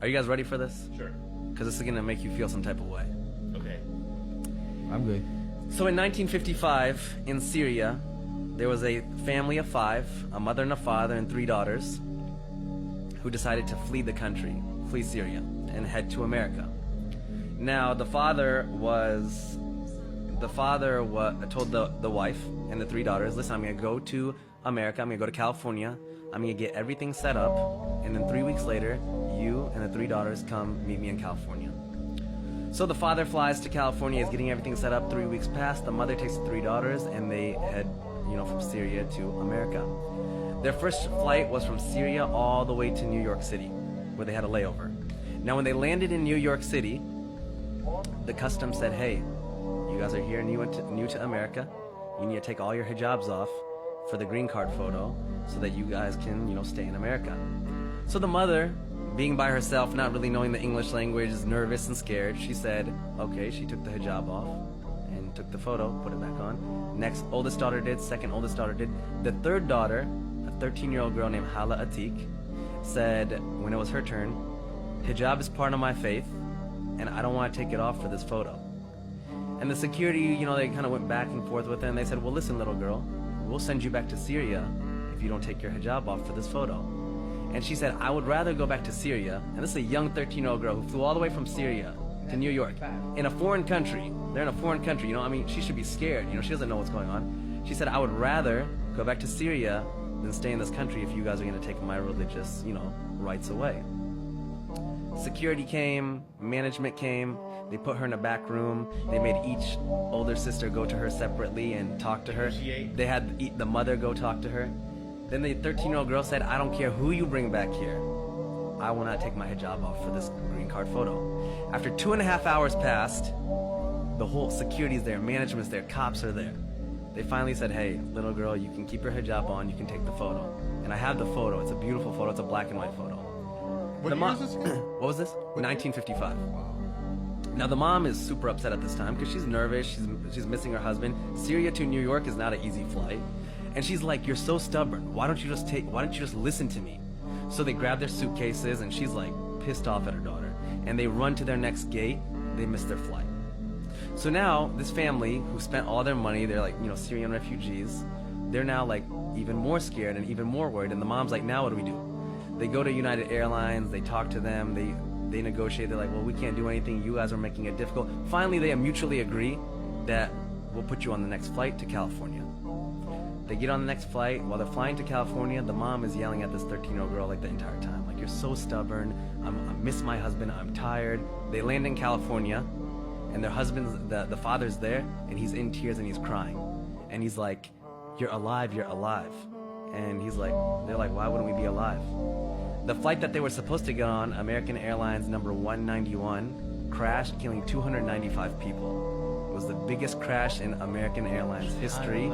Are you guys ready for this? Sure. Because this is going to make you feel some type of way. Okay. I'm good. So in 1955, in Syria, there was a family of 5, a mother and a father and 3 daughters, who decided to flee the country, flee Syria, and head to America. Now, the father told the wife and the 3 daughters, listen, I'm going to go to America, I'm going to go to California, I'm going to get everything set up, and then 3 weeks later, you and the 3 daughters come meet me in California. So the father flies to California, is getting everything set up. 3 weeks pass, the mother takes the 3 daughters, and they head, from Syria to America. Their first flight was from Syria all the way to New York City, where they had a layover. Now, when they landed in New York City, the customs said, hey, you guys are here new to America. You need to take all your hijabs off for the green card photo so that you guys can, stay in America. So the mother, being by herself, not really knowing the English language, is nervous and scared. She said, okay, she took the hijab off and took the photo, put it back on. Next oldest daughter did, second oldest daughter did. The third daughter, a 13-year-old girl named Hala Atik, said when it was her turn, hijab is part of my faith, and I don't want to take it off for this photo. And the security, they kind of went back and forth with her, and they said, well, listen, little girl, we'll send you back to Syria if you don't take your hijab off for this photo. And she said, I would rather go back to Syria, and this is a young 13-year-old girl who flew all the way from Syria to New York, in a foreign country. They're in a foreign country, she should be scared, she doesn't know what's going on. She said, I would rather go back to Syria than stay in this country if you guys are going to take my religious, rights away. Security came, management came, they put her in a back room, they made each older sister go to her separately and talk to her. They had the mother go talk to her. Then the 13-year-old girl said, I don't care who you bring back here, I will not take my hijab off for this green card photo. After 2.5 hours passed, the whole security's there, management's there, cops are there. They finally said, hey, little girl, you can keep your hijab on, you can take the photo. And I have the photo, it's a beautiful photo, it's a black and white photo. What year is this? What was this? 1955. Now the mom is super upset at this time because she's nervous, she's missing her husband. Syria to New York is not an easy flight. And she's like, you're so stubborn, why don't you just listen to me? So they grab their suitcases and she's like pissed off at her daughter. And they run to their next gate, they miss their flight. So now this family who spent all their money, they're like, Syrian refugees, they're now like even more scared and even more worried. And the mom's like, now what do we do? They go to United Airlines, they talk to them, they negotiate, they're like, well, we can't do anything, you guys are making it difficult. Finally, they mutually agree that we'll put you on the next flight to California. They get on the next flight. While they're flying to California, the mom is yelling at this 13-year-old girl like the entire time, like, you're so stubborn, I miss my husband, I'm tired. They land in California, and their husband's, the father's there, and he's in tears and he's crying. And he's like, you're alive, you're alive. And they're like, why wouldn't we be alive? The flight that they were supposed to get on, American Airlines number 191, crashed, killing 295 people. It was the biggest crash in American Airlines history.